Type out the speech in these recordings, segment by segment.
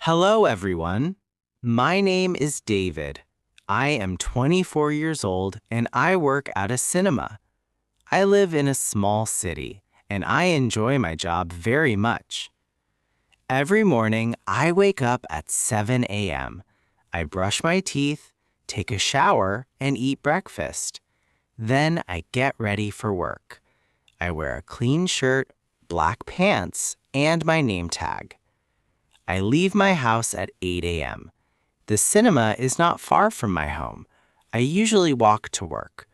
Hello, everyone. My name is David. I am 24 years old and I work at a cinema. I live in a small city and I enjoy my job very much. Every morning, I wake up at 7 a.m. I brush my teeth, take a shower, and eat breakfast. Then I get ready for work. I wear a clean shirt, black pants, and my name tag. I leave my house at 8 a.m. The cinema is not far from my home. I usually walk to work.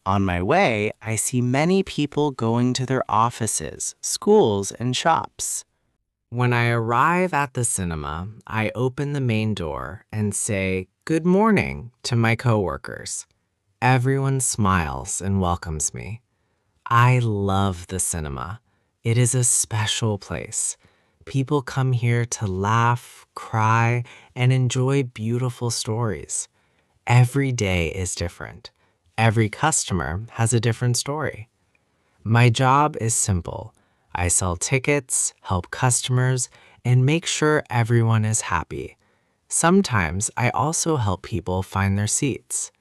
On my way, I see many people going to their offices, schools, and shops. When I arrive at the cinema, I open the main door and say good morning to my coworkers. Everyone smiles and welcomes me. I love the cinema. It is a special place. People come here to laugh, cry, and enjoy beautiful stories. Every day is different. Every customer has a different story. My job is simple. I sell tickets, help customers, and make sure everyone is happy. Sometimes I also help people find their seats.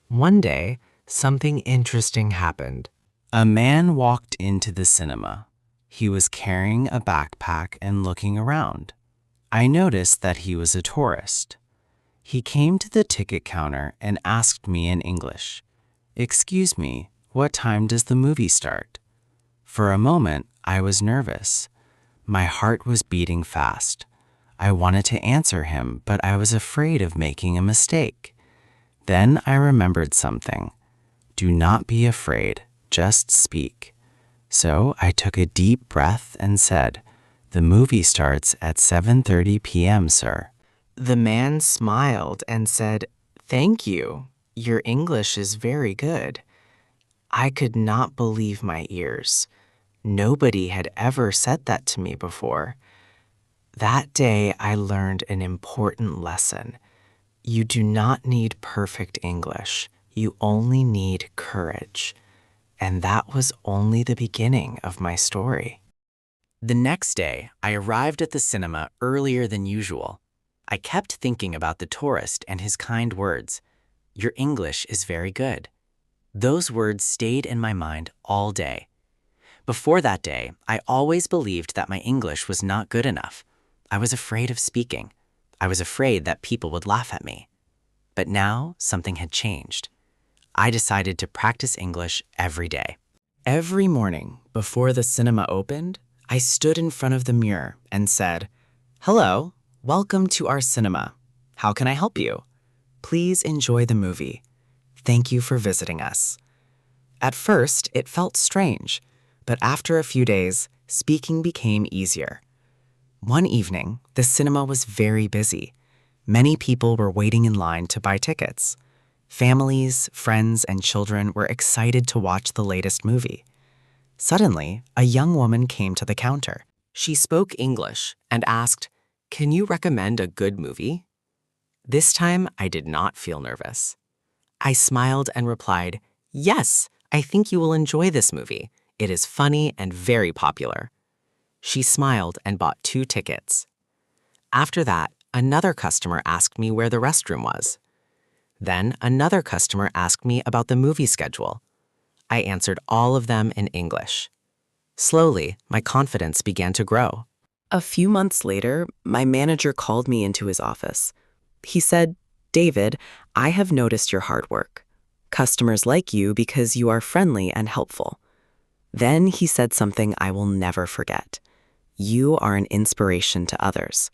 One day, something interesting happened. A man walked into the cinema. He was carrying a backpack and looking around. I noticed that he was a tourist. He came to the ticket counter and asked me in English, "Excuse me, what time does the movie start?" For a moment, I was nervous. My heart was beating fast. I wanted to answer him, but I was afraid of making a mistake. Then I remembered something. Do not be afraid, just speak. So I took a deep breath and said, "The movie starts at 7:30 p.m., sir." The man smiled and said, "Thank you. Your English is very good." I could not believe my ears. Nobody had ever said that to me before. That day, I learned an important lesson. You do not need perfect English. You only need courage. And that was only the beginning of my story. The next day, I arrived at the cinema earlier than usual. I kept thinking about the tourist and his kind words. "Your English is very good." Those words stayed in my mind all day. Before that day, I always believed that my English was not good enough. I was afraid of speaking. I was afraid that people would laugh at me. But now something had changed. I decided to practice English every day. Every morning, before the cinema opened, I stood in front of the mirror and said, "Hello, welcome to our cinema. How can I help you? Please enjoy the movie. Thank you for visiting us." At first, it felt strange, but after a few days, speaking became easier. One evening, the cinema was very busy. Many people were waiting in line to buy tickets. Families, friends, and children were excited to watch the latest movie. Suddenly, a young woman came to the counter. She spoke English and asked, "Can you recommend a good movie?" This time, I did not feel nervous. I smiled and replied, "Yes, I think you will enjoy this movie. It is funny and very popular." She smiled and bought 2 tickets. After that, another customer asked me where the restroom was. Then another customer asked me about the movie schedule. I answered all of them in English. Slowly, my confidence began to grow. A few months later, my manager called me into his office. He said, "David, I have noticed your hard work. Customers like you because you are friendly and helpful." Then he said something I will never forget. "You are an inspiration to others."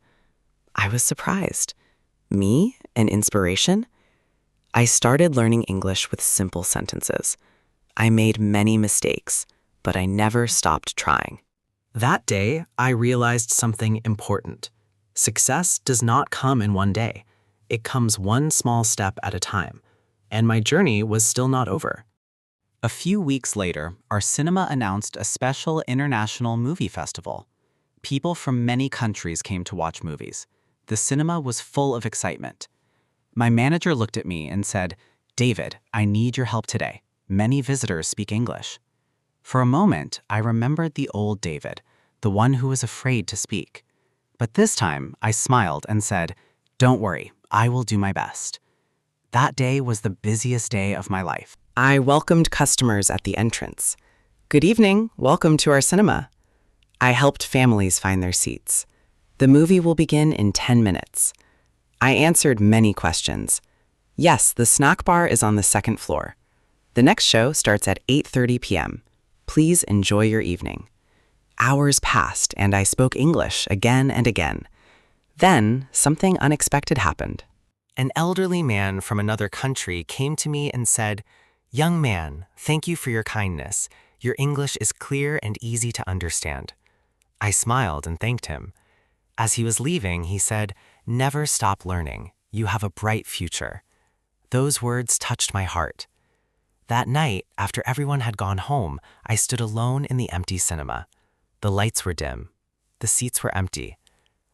I was surprised. Me, an inspiration? I started learning English with simple sentences. I made many mistakes, but I never stopped trying. That day, I realized something important. Success does not come in one day. It comes one small step at a time. And my journey was still not over. A few weeks later, our cinema announced a special international movie festival. People from many countries came to watch movies. The cinema was full of excitement. My manager looked at me and said, "David, I need your help today. Many visitors speak English." For a moment, I remembered the old David, the one who was afraid to speak. But this time, I smiled and said, "Don't worry, I will do my best." That day was the busiest day of my life. I welcomed customers at the entrance. "Good evening, welcome to our cinema." I helped families find their seats. "The movie will begin in 10 minutes. I answered many questions. "Yes, the snack bar is on the second floor. The next show starts at 8:30 p.m. Please enjoy your evening." Hours passed, and I spoke English again and again. Then, something unexpected happened. An elderly man from another country came to me and said, "Young man, thank you for your kindness. Your English is clear and easy to understand." I smiled and thanked him. As he was leaving, he said, "Never stop learning. You have a bright future." Those words touched my heart. That night, after everyone had gone home, I stood alone in the empty cinema. The lights were dim. The seats were empty.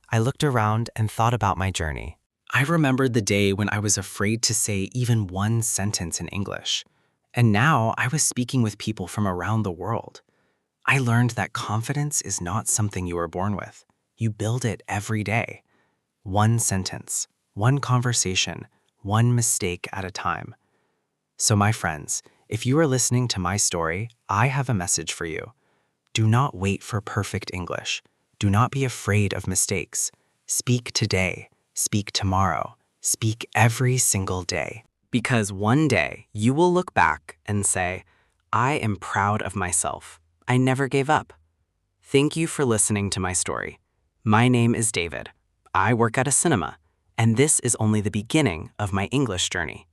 I looked around and thought about my journey. I remembered the day when I was afraid to say even one sentence in English. And now I was speaking with people from around the world. I learned that confidence is not something you are born with. You build it every day. One sentence, one conversation, one mistake at a time. So my friends, if you are listening to my story, I have a message for you. Do not wait for perfect English. Do not be afraid of mistakes. Speak today. Speak tomorrow. Speak every single day. Because one day you will look back and say, "I am proud of myself. I never gave up." Thank you for listening to my story. My name is David. I work at a cinema, and this is only the beginning of my English journey.